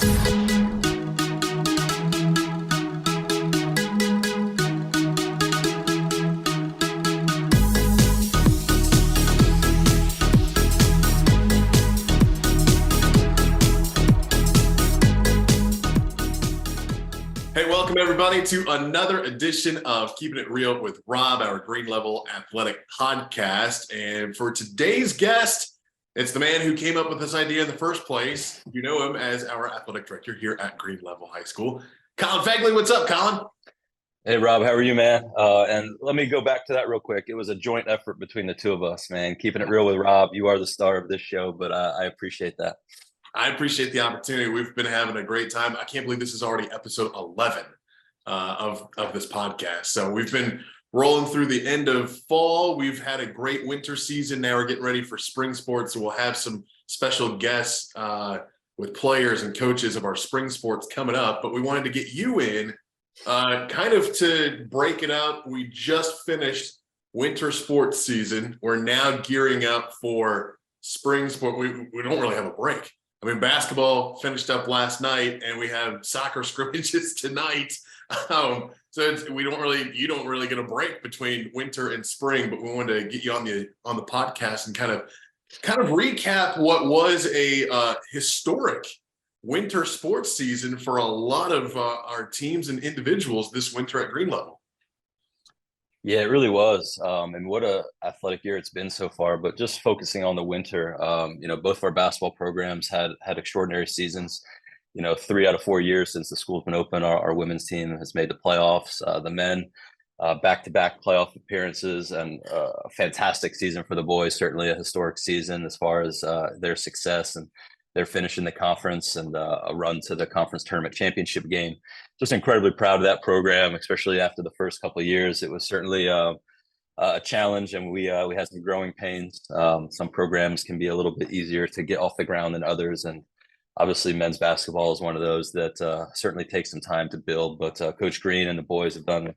Hey, welcome everybody to another edition of Keeping It Real with Rob, our Green Level Athletic podcast. And for today's guest, it's the man who came up with this idea in the first place. You know him as our athletic director here at Green Level High School. Colin Fegeley, what's up, Colin? Hey, Rob, how are you, man? And let me go back to that real quick. It was a joint effort between the two of us, man. Keeping it real with Rob. You are the star of this show, but I appreciate that. I appreciate the opportunity. We've been having a great time. I can't believe this is already episode 11 of this podcast. So we've been rolling through the end of fall. We've had a great winter season. Now we're getting ready for spring sports. So we'll have some special guests with players and coaches of our spring sports coming up. But we wanted to get you in kind of to break it up. We just finished winter sports season. We're now gearing up for spring sport. We don't really have a break. I mean, basketball finished up last night, and we have soccer scrimmages tonight. So you don't really get a break between winter and spring. But we wanted to get you on the podcast and kind of recap what was a historic winter sports season for a lot of our teams and individuals this winter at Green Level. Yeah, it really was. And what a athletic year it's been so far. But just focusing on the winter, both of our basketball programs had extraordinary seasons. 3 out of 4 years since the school's been open, our women's team has made the playoffs. The men, back-to-back playoff appearances, and a fantastic season for the boys. Certainly a historic season as far as their success and their finish in the conference and a run to the conference tournament championship game. Just incredibly proud of that program, especially after the first couple of years. It was certainly a challenge, and we had some growing pains. Some programs can be a little bit easier to get off the ground than others, and obviously men's basketball is one of those that certainly takes some time to build. But Coach Green and the boys have done an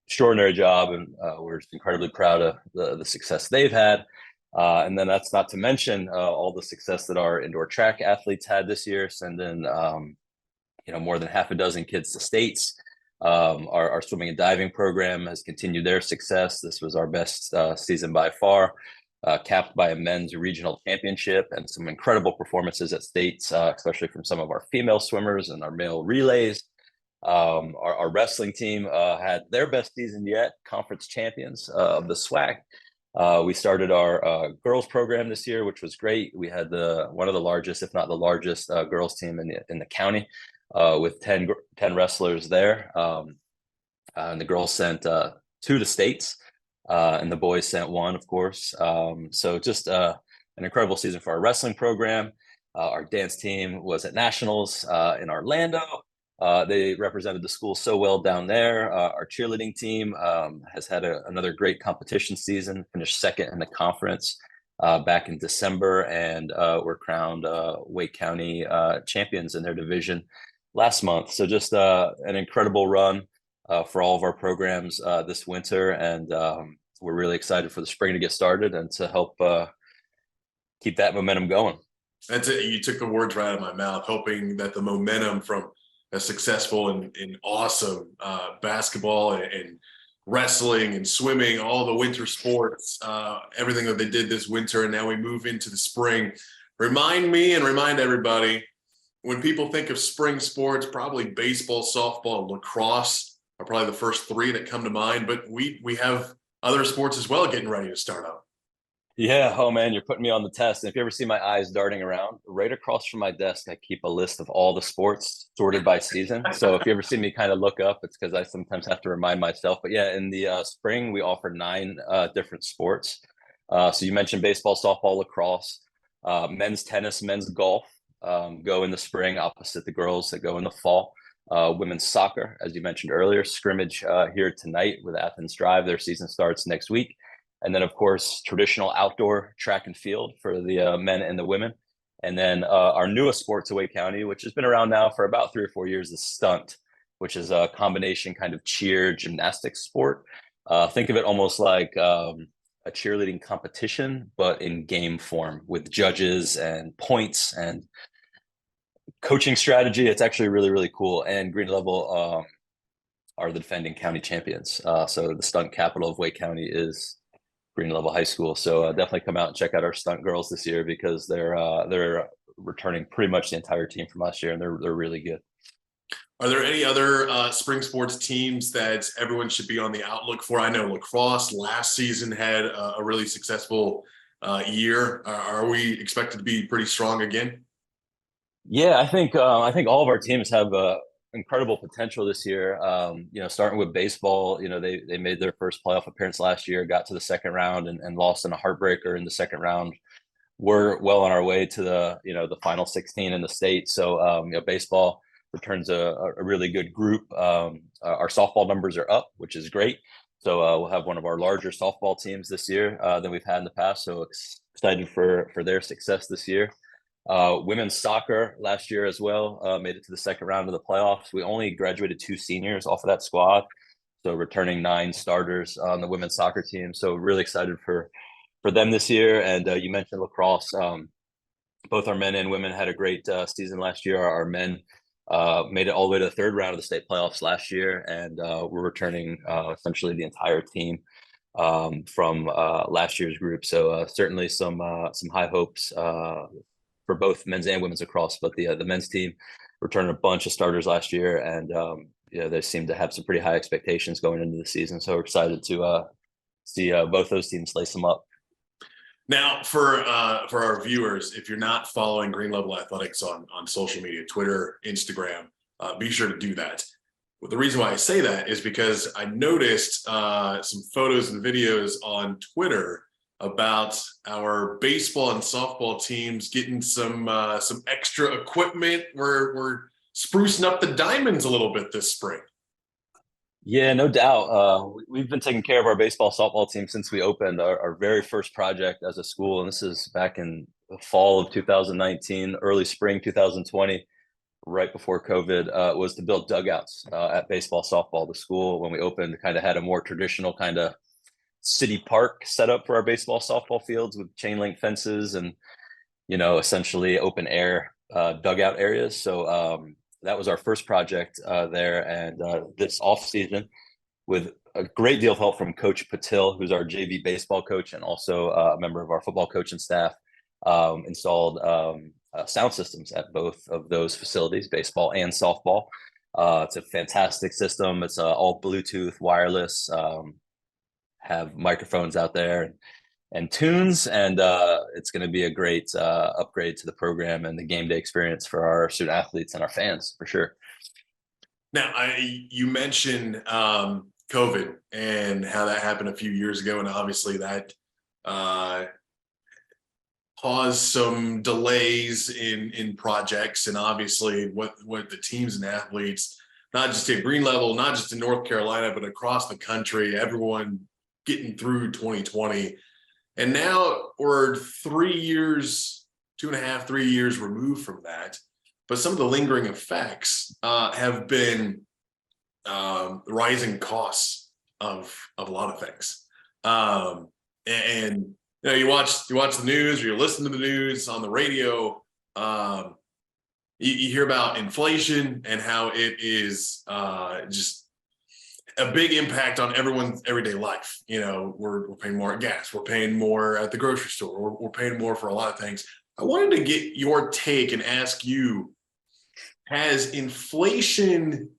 extraordinary job, and we're just incredibly proud of the success they've had. And then that's not to mention all the success that our indoor track athletes had this year, sending more than half a dozen kids to states. Our swimming and diving program has continued their success. This was our best season by far, capped by a men's regional championship and some incredible performances at states, especially from some of our female swimmers and our male relays. Our wrestling team had their best season yet, conference champions of the SWAC. We started our girls program this year, which was great. We had one of the largest, if not the largest, girls team in the county, with 10 wrestlers there. And the girls sent 2 to states, and the boys sent 1, of course. So just an incredible season for our wrestling program. Our dance team was at nationals in Orlando. They represented the school so well down there. Our cheerleading team has had another great competition season, finished second in the conference back in December, and were crowned Wake County champions in their division last month. So just an incredible run for all of our programs this winter, and we're really excited for the spring to get started and to help keep that momentum going. That's it. You took the words right out of my mouth, hoping that the momentum from a successful and awesome basketball and wrestling and swimming, all the winter sports, everything that they did this winter, and now we move into the spring. Remind me and remind everybody, when people think of spring sports, probably baseball, softball, and lacrosse are probably the first 3 that come to mind, but we have other sports as well getting ready to start up. Yeah. Oh, man, you're putting me on the test. And if you ever see my eyes darting around, right across from my desk, I keep a list of all the sports sorted by season. So if you ever see me kind of look up, it's because I sometimes have to remind myself. But yeah, in the spring, we offer 9 different sports. So you mentioned baseball, softball, lacrosse, men's tennis, men's golf go in the spring, opposite the girls that go in the fall. Women's soccer, as you mentioned earlier, scrimmage here tonight with Athens Drive. Their season starts next week. And then, of course, traditional outdoor track and field for the men and the women. And then our newest sport to Wake County, which has been around now for about 3 or 4 years, is stunt, which is a combination kind of cheer gymnastics sport. Think of it almost like a cheerleading competition, but in game form with judges and points and coaching strategy. It's actually really, really cool. And Green Level are the defending county champions. So the stunt capital of Wake County is Green Level High School. So definitely come out and check out our stunt girls this year, because they're returning pretty much the entire team from last year, and they're really good. Are there any other spring sports teams that everyone should be on the outlook for? I know lacrosse last season had a really successful year. Are we expected to be pretty strong again? Yeah, I think all of our teams have incredible potential this year. Starting with baseball, they made their first playoff appearance last year, got to the second round, and lost in a heartbreaker in the second round. We're well on our way to the final 16 in the state. So baseball returns a really good group. Our softball numbers are up, which is great. So we'll have one of our larger softball teams this year than we've had in the past. So excited for their success this year. Women's soccer last year as well made it to the second round of the playoffs. We only graduated 2 seniors off of that squad, so returning 9 starters on the women's soccer team. So really excited for them this year. And you mentioned lacrosse. Both our men and women had a great season last year. Our men made it all the way to the third round of the state playoffs last year, and we're returning essentially the entire team from last year's group. So certainly some high hopes for both men's and women's lacrosse. But the men's team returned a bunch of starters last year, and they seem to have some pretty high expectations going into the season. So we're excited to see both those teams lace them up. Now, for our viewers, if you're not following Green Level Athletics on social media, Twitter, Instagram, be sure to do that. Well, the reason why I say that is because I noticed some photos and videos on Twitter about our baseball and softball teams getting some extra equipment. We're sprucing up the diamonds a little bit this spring. Yeah, no doubt. We've been taking care of our baseball softball team since we opened our very first project as a school. And this is back in the fall of 2019, early spring 2020, right before COVID, was to build dugouts at baseball, softball. The school, when we opened, kind of had a more traditional kind of city park setup for our baseball, softball fields with chain link fences and, essentially open air dugout areas. So that was our first project there. And this off season, with a great deal of help from Coach Patil, who's our JV baseball coach and also a member of our football coaching staff, installed sound systems at both of those facilities, baseball and softball. It's a fantastic system. It's all Bluetooth, wireless, have microphones out there and tunes, and it's going to be a great upgrade to the program and the game day experience for our student athletes and our fans, for sure. Now, you mentioned COVID and how that happened a few years ago, and obviously that caused some delays in projects, and obviously what the teams and athletes, not just at Green Level, not just in North Carolina, but across the country, everyone getting through 2020. And now we're 3 years, 2.5, 3 years removed from that. But some of the lingering effects have been rising costs of a lot of things. And you watch the news, or you listen to the news on the radio. You hear about inflation and how it is just a big impact on everyone's everyday life. We're paying more at gas, we're paying more at the grocery store, we're paying more for a lot of things. I wanted to get your take and ask you, has inflation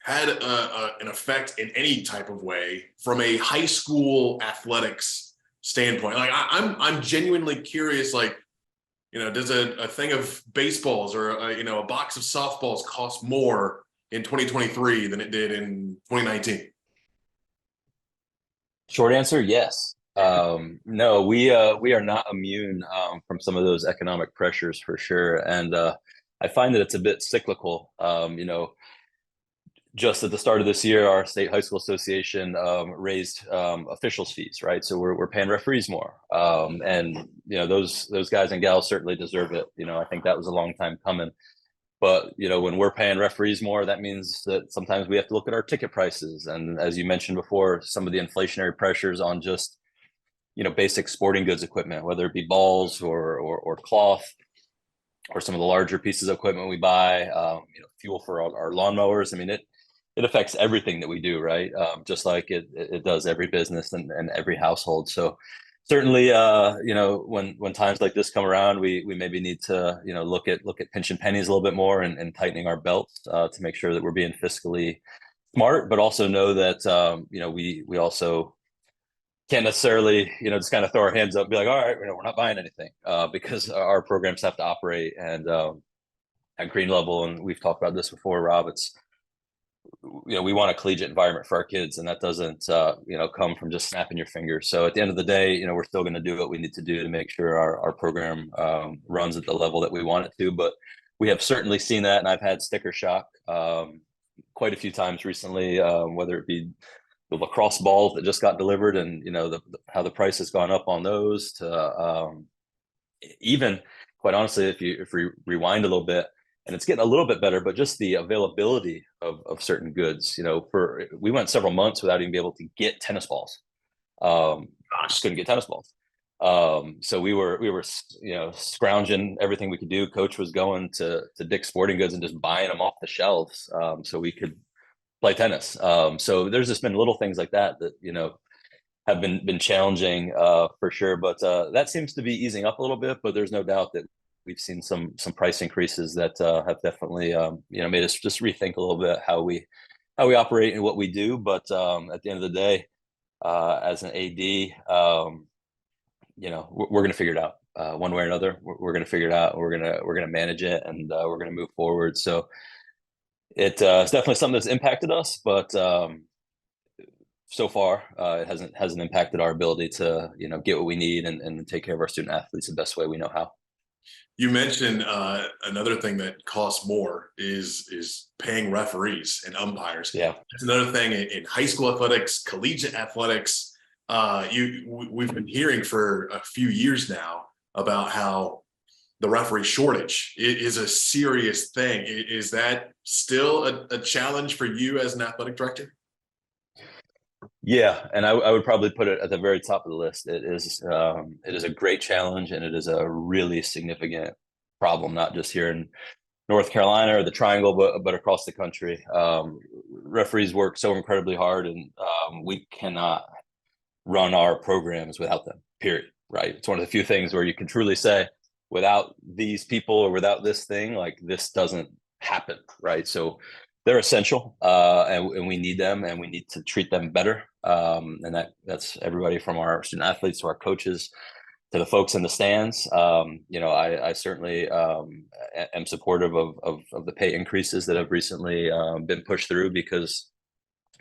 had an effect in any type of way from a high school athletics standpoint? Like I'm genuinely curious, does a thing of baseballs or a box of softballs cost more in 2023 than it did in 2019? Short answer, yes. No, we are not immune from some of those economic pressures, for sure. And I find that it's a bit cyclical. Just at the start of this year, our state high school association raised officials' fees, right? So we're paying referees more, and those guys and gals certainly deserve it. I think that was a long time coming. But when we're paying referees more, that means that sometimes we have to look at our ticket prices. And as you mentioned before, some of the inflationary pressures on just basic sporting goods equipment, whether it be balls or cloth, or some of the larger pieces of equipment we buy, fuel for our lawnmowers. I mean, it affects everything that we do, right? Just like it does every business and every household. So certainly, when times like this come around, we maybe need to, look at pinching pennies a little bit more and tightening our belts to make sure that we're being fiscally smart, but also know that, we also can't necessarily, just kind of throw our hands up and be like, all right, we're not buying anything, because our programs have to operate and at green level. And we've talked about this before, Rob. It's, we want a collegiate environment for our kids, and that doesn't, come from just snapping your fingers. So at the end of the day, we're still going to do what we need to do to make sure our program runs at the level that we want it to. But we have certainly seen that, and I've had sticker shock quite a few times recently, whether it be the lacrosse balls that just got delivered, and how the price has gone up on those, to even, quite honestly, if we rewind a little bit, and it's getting a little bit better, but just the availability of certain goods, we went several months without even being able to get tennis balls. Just couldn't get tennis balls. So we were scrounging everything we could do. Coach was going to Dick's Sporting Goods and just buying them off the shelves, so we could play tennis. So there's just been little things like that have been challenging, for sure. But that seems to be easing up a little bit. But there's no doubt that we've seen some price increases that have definitely made us just rethink a little bit how we operate and what we do. But at the end of the day, as an AD, we're going to figure it out, one way or another. We're going to figure it out. We're gonna manage it, and we're going to move forward. So it's definitely something that's impacted us, but so far it hasn't impacted our ability to get what we need and take care of our student athletes the best way we know how. You mentioned another thing that costs more is paying referees and umpires. Yeah. That's another thing in high school athletics, collegiate athletics. We've been hearing for a few years now about how the referee shortage is a serious thing. Is that still a challenge for you as an athletic director? Yeah, and I would probably put it at the very top of the list. It is a great challenge, and it is a really significant problem, not just here in North Carolina or the Triangle, but across the country. Referees work so incredibly hard, and we cannot run our programs without them. Period. Right? It's one of the few things where you can truly say, without these people or without this thing, like, this doesn't happen. Right? So they're essential, and we need them, and we need to treat them better. And that's everybody from our student athletes to our coaches to the folks in the stands. I certainly am supportive of the pay increases that have recently been pushed through, because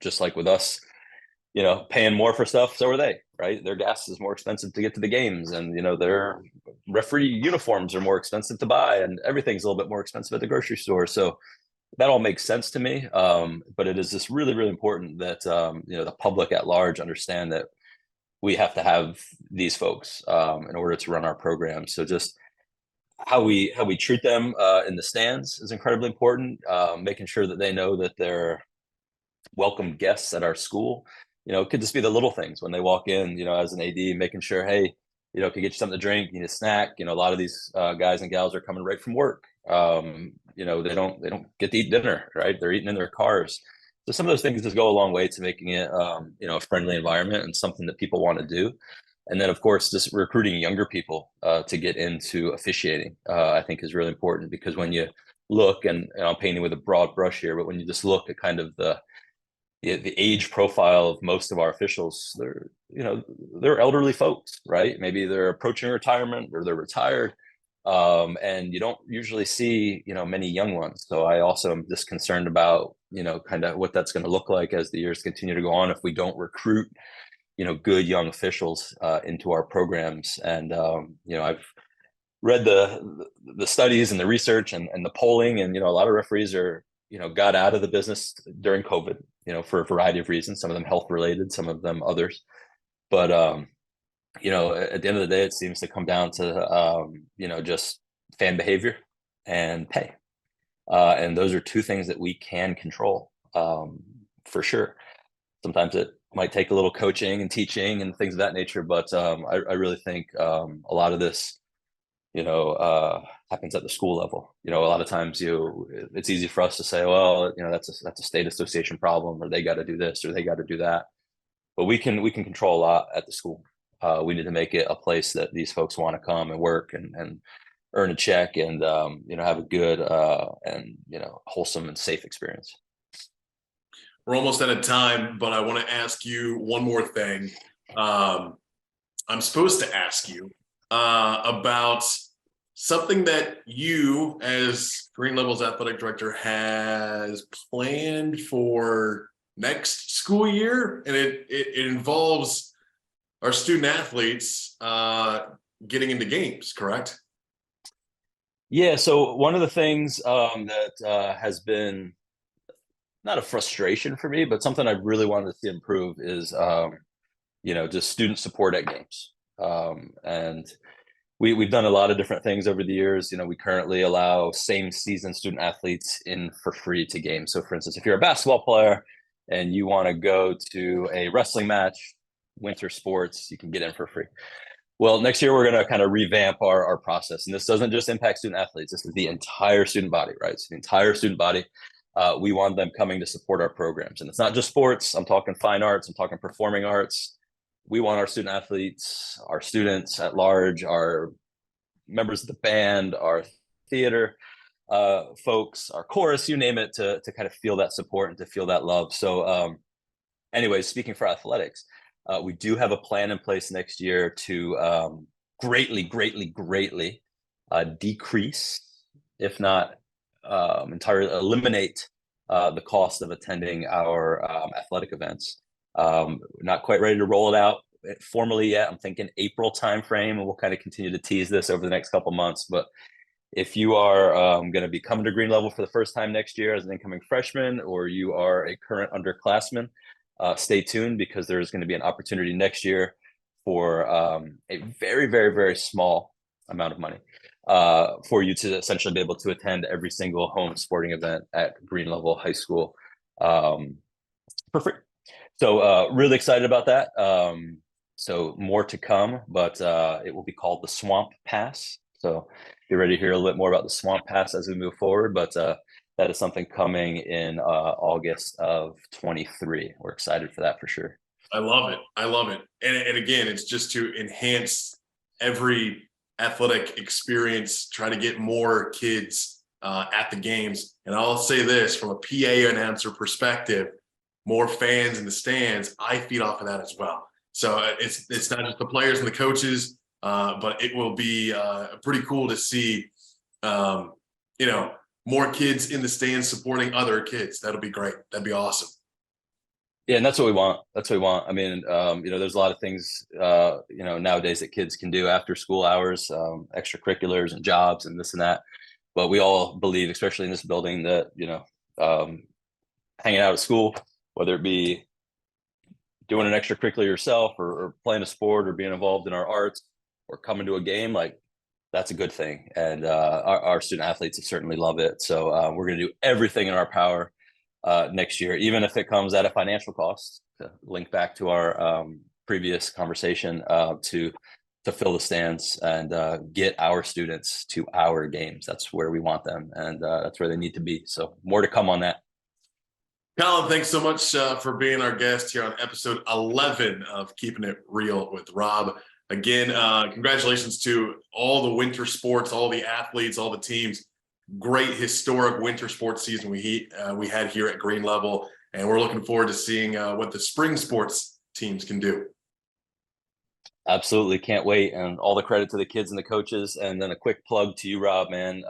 just like with us, paying more for stuff, so are they, right? Their gas is more expensive to get to the games, and their referee uniforms are more expensive to buy, and everything's a little bit more expensive at the grocery store. So that all makes sense to me. But it is just really, really important that the public at large understand that we have to have these folks in order to run our program. So just how we treat them in the stands is incredibly important. Making sure that they know that they're welcome guests at our school. It could just be the little things when they walk in. As an AD, making sure, hey, could get you something to drink, you need a snack. A lot of these guys and gals are coming right from work. They don't get to eat dinner, right? They're eating in their cars. So some of those things just go a long way to making it, a friendly environment and something that people want to do. And then, of course, just recruiting younger people to get into officiating, I think, is really important, because when you look, and I'm painting with a broad brush here, but when you just look at kind of the age profile of most of our officials, they're elderly folks, right? Maybe they're approaching retirement or they're retired. And you don't usually see, many young ones. So I also am just concerned about, kind of what that's going to look like as the years continue to go on, if we don't recruit, good young officials into our programs. And, I've read the studies and the research and the polling, and, a lot of referees are, got out of the business during COVID, for a variety of reasons, some of them health related, some of them others. But, at the end of the day, it seems to come down to, just fan behavior and pay. And those are two things that we can control, for sure. Sometimes it might take a little coaching and teaching and things of that nature. But I really think a lot of this happens at the school level. A lot of times it's easy for us to say, well, that's a state association problem, or they got to do this or they got to do that. But we can control a lot at the school. We need to make it a place that these folks want to come and work and earn a check and have a good and wholesome and safe experience. We're almost out of time, but I want to ask you one more thing. I'm supposed to ask you about something that you, as Green Level's athletic director, has planned for next school year, and it involves our student athletes getting into games, correct? Yeah. So one of the things that has been not a frustration for me, but something I really wanted to see improve is just student support at games. And we've done a lot of different things over the years. We currently allow same season student athletes in for free to games. So for instance, if you're a basketball player and you want to go to a wrestling match, winter sports, you can get in for free. Well, next year we're going to kind of revamp our process. And this doesn't just impact student athletes. This is the entire student body, right? So the entire student body. We want them coming to support our programs. And it's not just sports. I'm talking fine arts. I'm talking performing arts. We want our student athletes, our students at large, our members of the band, our theater folks, our chorus, you name it, to kind of feel that support and to feel that love. So anyways, speaking for athletics, we do have a plan in place next year to greatly decrease, if not entirely eliminate the cost of attending our athletic events. Not quite ready to roll it out formally yet. I'm thinking April timeframe, and we'll kind of continue to tease this over the next couple months. But if you are going to be coming to Green Level for the first time next year as an incoming freshman, or you are a current underclassman, stay tuned, because there's going to be an opportunity next year for a very, very, very small amount of money for you to essentially be able to attend every single home sporting event at Green Level High School for free. So really excited about that. So more to come, but it will be called the Swamp Pass. So be ready to hear a little bit more about the Swamp Pass as we move forward. But that is something coming in August of 23. We're excited for that for sure. I love it. And again, it's just to enhance every athletic experience, try to get more kids at the games. And I'll say this, from a PA announcer perspective, more fans in the stands, I feed off of that as well. So it's not just the players and the coaches, but it will be pretty cool to see, more kids in the stands supporting other kids. That'll be great. That'd be awesome. Yeah, and that's what we want. I mean, there's a lot of things, nowadays that kids can do after school hours, extracurriculars and jobs and this and that. But we all believe, especially in this building, that, hanging out at school, whether it be doing an extracurricular yourself or playing a sport or being involved in our arts or coming to a game, like, that's a good thing. And our student athletes certainly love it. So we're going to do everything in our power next year, even if it comes at a financial cost, to link back to our previous conversation, to fill the stands and get our students to our games. That's where we want them, and that's where they need to be. So more to come on that. Colin, thanks so much for being our guest here on episode 11 of Keeping It Real with Rob. Again, congratulations to all the winter sports, all the athletes, all the teams. Great historic winter sports season we had here at Green Level, and we're looking forward to seeing what the spring sports teams can do. Absolutely, can't wait, and all the credit to the kids and the coaches. And then a quick plug to you, Rob, man.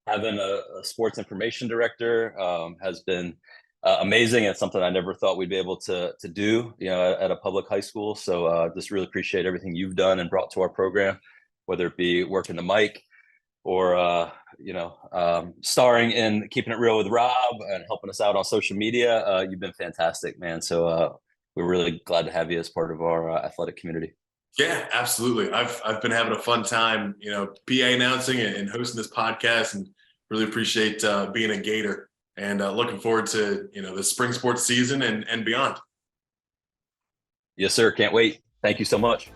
Having a sports information director has been amazing. It's something I never thought we'd be able to do, at a public high school. So just really appreciate everything you've done and brought to our program, whether it be working the mic or starring in Keeping It Real with Rob and helping us out on social media. You've been fantastic, man. So we're really glad to have you as part of our athletic community. Yeah, absolutely. I've been having a fun time, PA announcing and hosting this podcast, and really appreciate being a Gator, and looking forward to the spring sports season and beyond. Yes, sir. Can't wait. Thank you so much.